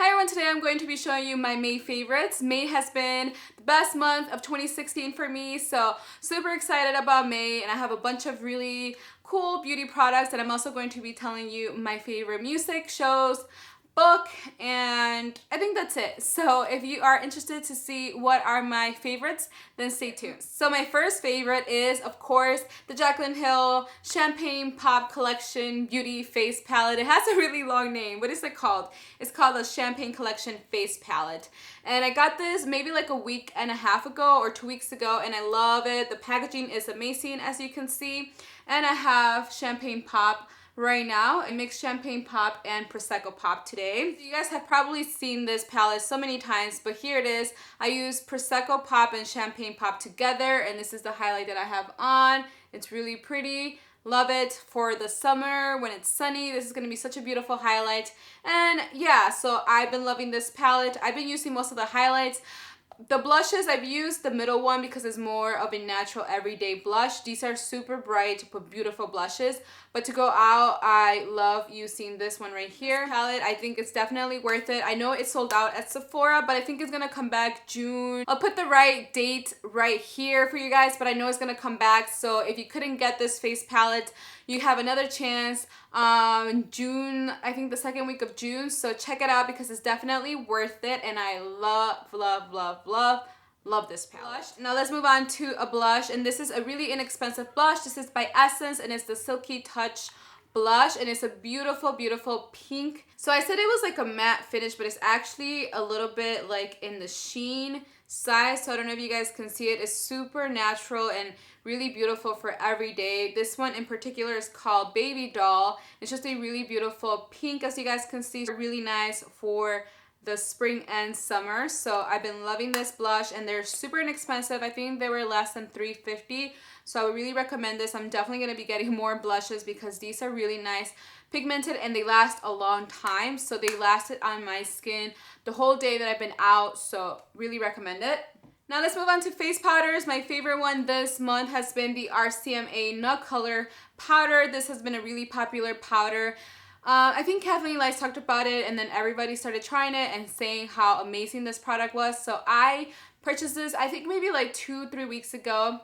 Hi everyone, today I'm going to be showing you my May favorites. May has been the best month of 2016 for me, so super excited about May, and I have a bunch of really cool beauty products, and I'm also going to be telling you my favorite music, shows, book, and I think that's it. So if you are interested to see what are my favorites, then stay tuned. So my first favorite is, of course, the Jaclyn Hill Champagne Pop Collection Beauty Face Palette. It has a really long name. What is it called? It's called the Champagne Collection Face Palette. And I got this maybe like a week and a half ago or 2 weeks ago, and I love it. The packaging is amazing, as you can see. And I have Champagne Pop right now. I mixed Champagne Pop and Prosecco Pop today. You guys have probably seen this palette so many times, but here it is. I use Prosecco Pop and Champagne Pop together, and this is the highlight that I have on. It's really pretty. Love it for the summer when it's sunny. This is going to be such a beautiful highlight. And yeah, so I've been loving this palette. I've been using most of the highlights. The blushes, I've used the middle one because it's more of a natural everyday blush. These are super bright but beautiful blushes. But to go out, I love using this one right here. This palette, I think it's definitely worth it. I know it's sold out at Sephora, but I think it's gonna come back June. I'll put the right date right here for you guys, but I know it's gonna come back. So if you couldn't get this face palette, you have another chance June, I think the second week of June. So check it out because it's definitely worth it, and I love this palette. Now let's move on to a blush, and this is a really inexpensive blush. This is by Essence, and it's the Silky Touch blush, and it's a beautiful pink. So I said it was like a matte finish, but it's actually a little bit like in the sheen side. So I don't know if you guys can see it. It's super natural and really beautiful for every day. This one in particular is called Babydoll. It's just a really beautiful pink, as you guys can see. Really nice for the spring and summer. So I've been loving this blush, and they're super inexpensive. I think they were less than $3.50. So I would really recommend this. I'm definitely going to be getting more blushes because these are really nice, pigmented, and they last a long time. So they lasted on my skin the whole day that I've been out. So really recommend it. Now let's move on to face powders. My favorite one this month has been the RCMA Nut Color Powder. This has been a really popular powder. I think Kathleen Lights talked about it, and then everybody started trying it and saying how amazing this product was. So I purchased this, I think maybe like 2-3 weeks ago,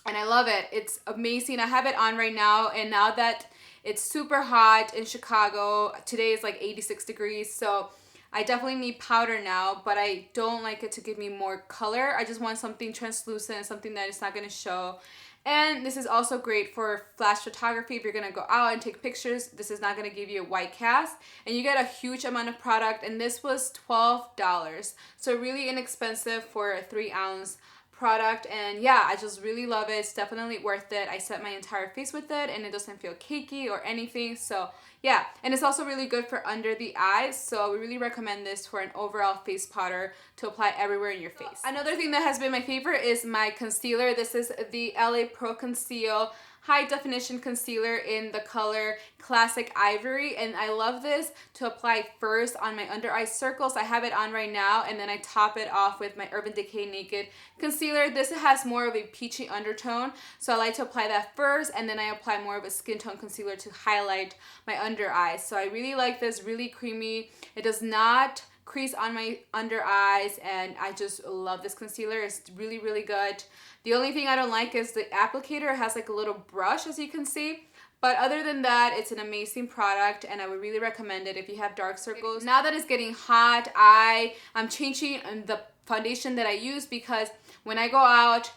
and I love it. It's amazing. I have it on right now, and now that it's super hot in Chicago, today is like 86 degrees, so I definitely need powder now, but I don't like it to give me more color. I just want something translucent, something that is not going to show. And this is also great for flash photography. If you're going to go out and take pictures, this is not going to give you a white cast. And you get a huge amount of product, and this was $12. So really inexpensive for a 3-ounce product. And yeah, I just really love it. It's definitely worth it. I set my entire face with it, and it doesn't feel cakey or anything. So yeah, and it's also really good for under the eyes. So we really recommend this for an overall face powder to apply everywhere in your face. Another thing that has been my favorite is my concealer. This is the LA Pro Conceal High Definition Concealer in the color Classic Ivory, and I love this to apply first on my under eye circles. I have it on right now, and then I top it off with my Urban Decay Naked Concealer. This has more of a peachy undertone, so I like to apply that first, and then I apply more of a skin tone concealer to highlight my under eyes. So I really like this, really creamy. It does not crease on my under eyes, and I just love this concealer. It's really good. The only thing I don't like is the applicator. It has like a little brush, as you can see. But other than that, it's an amazing product, and I would really recommend it if you have dark circles. Now that it's getting hot, I'm changing the foundation that I use because when I go out,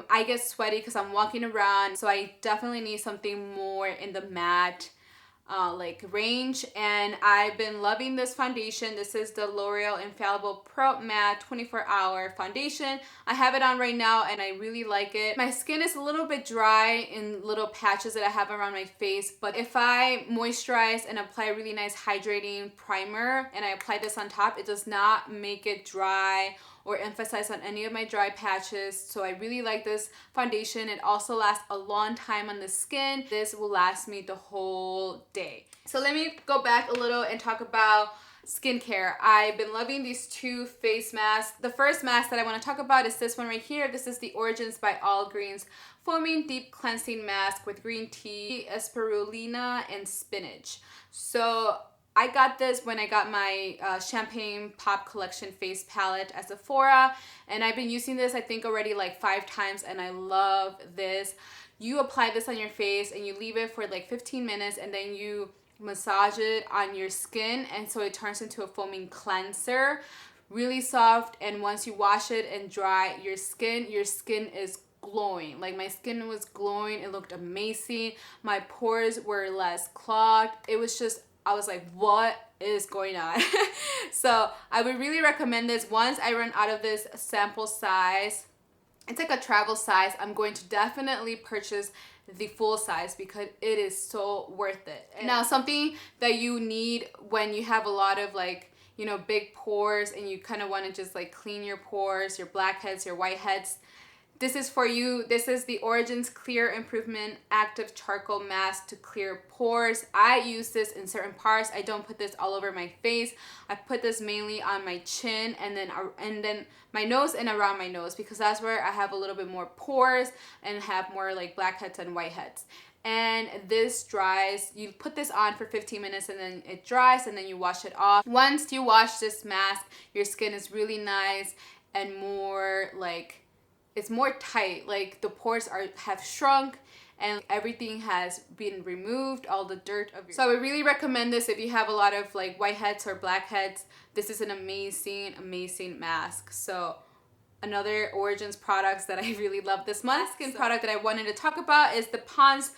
I get sweaty because I'm walking around. So I definitely need something more in the matte like range, and I've been loving this foundation. This is the L'Oreal Infallible Pro Matte 24-Hour Foundation. I have it on right now, and I really like it. My skin is a little bit dry in little patches that I have around my face, but if I moisturize and apply a really nice hydrating primer and I apply this on top, it does not make it dry or emphasize on any of my dry patches. So I really like this foundation. It also lasts a long time on the skin. This will last me the whole day. So let me go back a little and talk about skincare. I've been loving these two face masks. The first mask that I want to talk about is this one right here. This is the Origins by All Greens Foaming Deep Cleansing Mask with green tea, spirulina, and spinach. So I got this when I got my Champagne Pop Collection face palette at Sephora, and I've been using this I think already like 5 times, and I love this. You apply this on your face and you leave it for like 15 minutes, and then you massage it on your skin, and so it turns into a foaming cleanser, really soft. And once you wash it and dry your skin is glowing. Like my skin was glowing, it looked amazing, my pores were less clogged. It was just, I was like, what is going on? So I would really recommend this. Once I run out of this sample size, it's like a travel size, I'm going to definitely purchase the full size because it is so worth it. And now something that you need when you have a lot of like, you know, big pores and you kind of want to just like clean your pores, your blackheads, your whiteheads, this is for you. This is the Origins Clear Improvement Active Charcoal Mask to clear pores. I use this in certain parts. I don't put this all over my face. I put this mainly on my chin and then my nose and around my nose, because that's where I have a little bit more pores and have more like blackheads and whiteheads. And this dries, you put this on for 15 minutes and then it dries and then you wash it off. Once you wash this mask, your skin is really nice and more like, it's more tight, like the pores have shrunk and everything has been removed, all the dirt of your... So I would really recommend this if you have a lot of like whiteheads or blackheads. This is an amazing mask. So another Origins products that I really love this month. Skin product that I wanted to talk about is the Pond's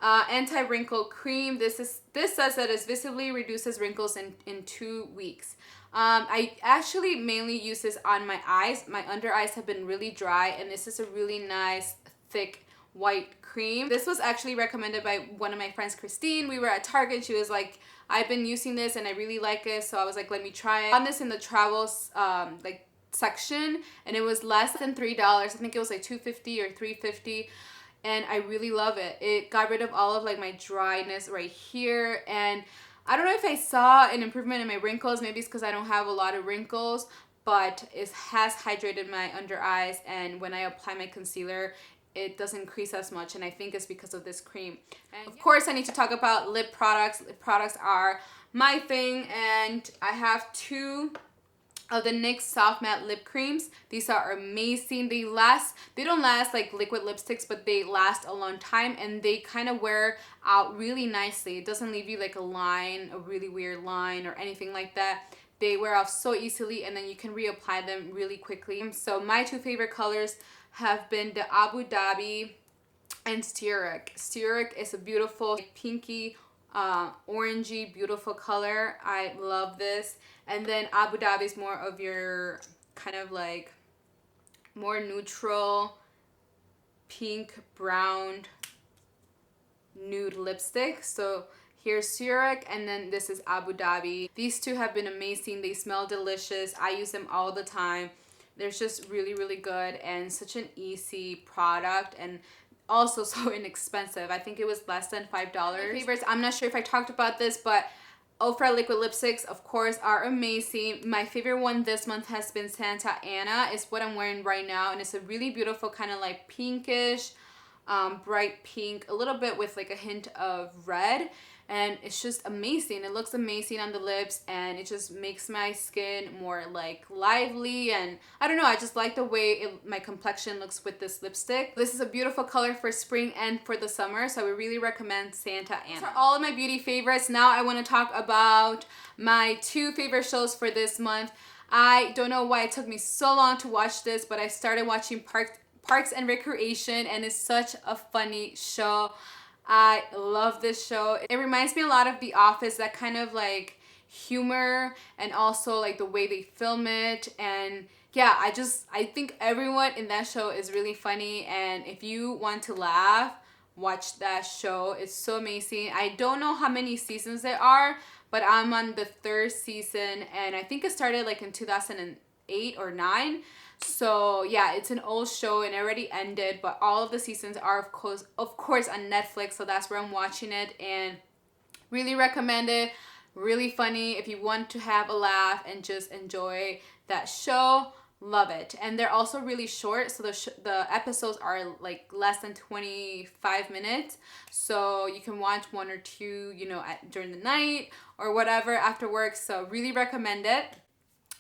Anti-Wrinkle Cream. This says that it visibly reduces wrinkles in 2 weeks. I actually mainly use this on my eyes. My under eyes have been really dry, and this is a really nice, thick, white cream. This was actually recommended by one of my friends, Christine. We were at Target. She was like, I've been using this and I really like it. So I was like, let me try it. I found this in the travels like section, and it was less than $3. I think it was like $2.50 or $3.50. And I really love it. It got rid of all of like my dryness right here, and I don't know if I saw an improvement in my wrinkles. Maybe it's because I don't have a lot of wrinkles, but it has hydrated my under eyes, and when I apply my concealer, it doesn't crease as much, and I think it's because of this cream. And of course, I need to talk about lip products. Lip products are my thing, and I have 2 of the NYX Soft Matte Lip Creams. These are amazing. They don't last like liquid lipsticks, but they last a long time, and they kind of wear out really nicely. It doesn't leave you like a line, a really weird line or anything like that. They wear off so easily, and then you can reapply them really quickly. So my 2 favorite colors have been the Abu Dhabi and Zurich. Zurich is a beautiful pinky, orangey, beautiful color. I love this. And then Abu Dhabi is more of your kind of like more neutral pink, brown, nude lipstick. So here's Zurich, and then this is Abu Dhabi. These 2 have been amazing. They smell delicious. I use them all the time. They're just really, really good and such an easy product, and also so inexpensive. I think it was less than $5. My favorites, I'm not sure if I talked about this, but Ofra liquid lipsticks, of course, are amazing. My favorite one this month has been Santa Ana. It's what I'm wearing right now, and it's a really beautiful kind of like pinkish, bright pink, a little bit with like a hint of red, and it's just amazing. It looks amazing on the lips, and it just makes my skin more like lively, and I don't know, I just like the way my complexion looks with this lipstick. This is a beautiful color for spring and for the summer, so I would really recommend Santa Ana. For all of my beauty favorites, now I want to talk about my 2 favorite shows for this month. I don't know why it took me so long to watch this, but I started watching Parks and Recreation, and it's such a funny show. I love this show. It reminds me a lot of The Office, that kind of like humor, and also like the way they film it. And yeah, I think everyone in that show is really funny, and if you want to laugh, watch that show. It's so amazing. I don't know how many seasons there are, but I'm on the 3rd season, and I think it started like in 2008 or 9. So yeah, it's an old show and it already ended, but all of the seasons are of course on Netflix, so that's where I'm watching it, and really recommend it. Really funny if you want to have a laugh and just enjoy that show. Love it. And they're also really short, so the episodes are like less than 25 minutes, so you can watch 1 or 2, you know, during the night, or whatever after work, so really recommend it.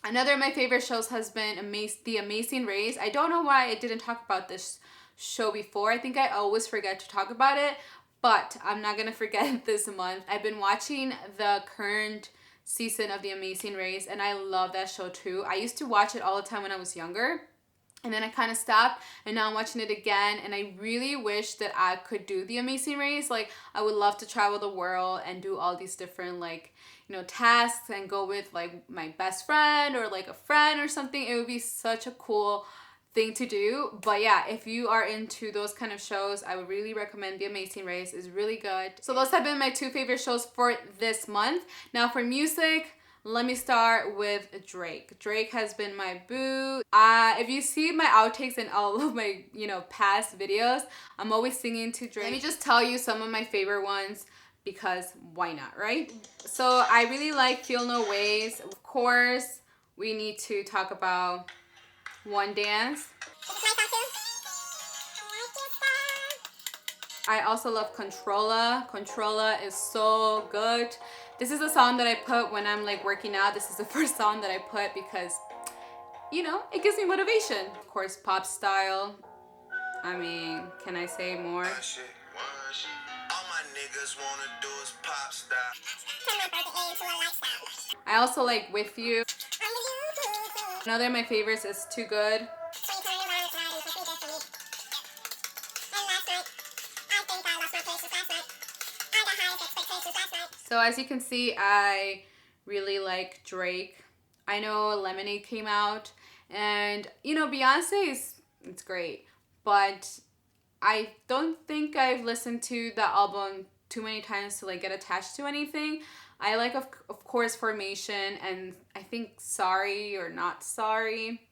Another of my favorite shows has been The Amazing Race. I don't know why I didn't talk about this show before. I think I always forget to talk about it, but I'm not gonna forget this month. I've been watching the current season of The Amazing Race, and I love that show too. I used to watch it all the time when I was younger, and then I kind of stopped, and now I'm watching it again, and I really wish that I could do The Amazing Race. Like, I would love to travel the world and do all these different, like, you know, tasks and go with, like, my best friend or, like, a friend or something. It would be such a cool thing to do. But yeah, if you are into those kind of shows, I would really recommend The Amazing Race. It's really good. So those have been my 2 favorite shows for this month. Now for music, let me start with Drake. Drake has been my boo. If you see my outtakes in all of my, you know, past videos, I'm always singing to Drake. Let me just tell you some of my favorite ones, because why not, right? So I really like Feel No Ways. Of course, we need to talk about One Dance. I also love Controlla. Controlla is so good. This is a song that I put when I'm like working out. This is the first song that I put because, you know, it gives me motivation. Of course, Pop Style. I mean, can I say more? All my niggas wanna do is pop style. I also like With You. Another of my favorites is Too Good. So as you can see, I really like Drake. I know Lemonade came out, and you know, Beyonce it's great, but I don't think I've listened to the album too many times to like get attached to anything. I like of course Formation, and I think Sorry or Not Sorry.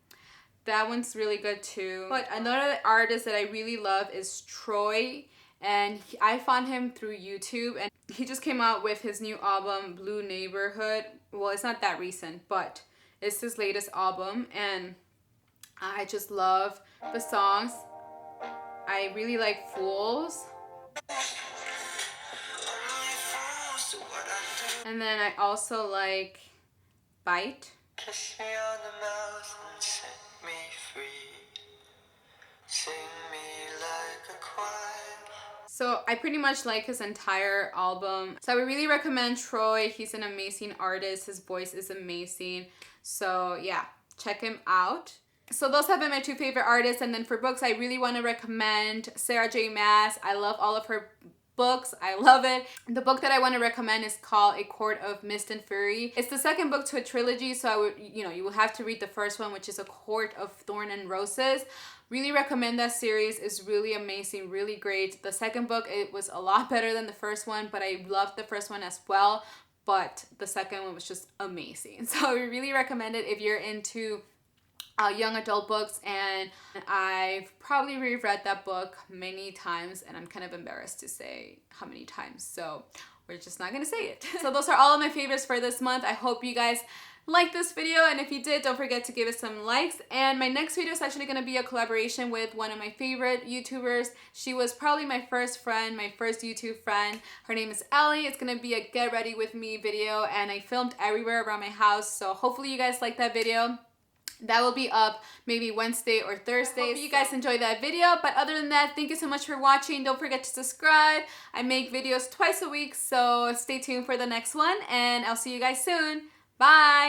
That one's really good too. But another artist that I really love is Troy, and I found him through YouTube, and he just came out with his new album Blue Neighborhood. Well, it's not that recent, but it's his latest album, and I just love the songs. I really like Fools. And then I also like Bite. Kiss me on the mouth and set me free. Sing me like a choir. So I pretty much like his entire album. So I would really recommend Troy. He's an amazing artist. His voice is amazing. So yeah, check him out. So those have been my 2 favorite artists. And then for books, I really want to recommend Sarah J Maas. I love all of her books. I love it. The book that I want to recommend is called A Court of Mist and Fury. It's the second book to a trilogy, so I would, you know, you will have to read the first one, which is A Court of Thorn and Roses. Really recommend that series. It's really amazing, really great. The second book, it was a lot better than the first one, but I loved the first one as well, but the second one was just amazing. So I really recommend it if you're into young adult books, and I've probably reread that book many times, and I'm kind of embarrassed to say how many times, so we're just not gonna say it. So those are all of my favorites for this month. I hope you guys liked this video, and if you did, don't forget to give it some likes. And my next video is actually gonna be a collaboration with one of my favorite YouTubers. She was probably my first friend, my first YouTube friend. Her name is Ellie. It's gonna be a get ready with me video, and I filmed everywhere around my house, so hopefully you guys like that video. That will be up maybe Wednesday or Thursday. I hope you guys enjoyed that video. But other than that, thank you so much for watching. Don't forget to subscribe. I make videos twice a week, so stay tuned for the next one. And I'll see you guys soon. Bye!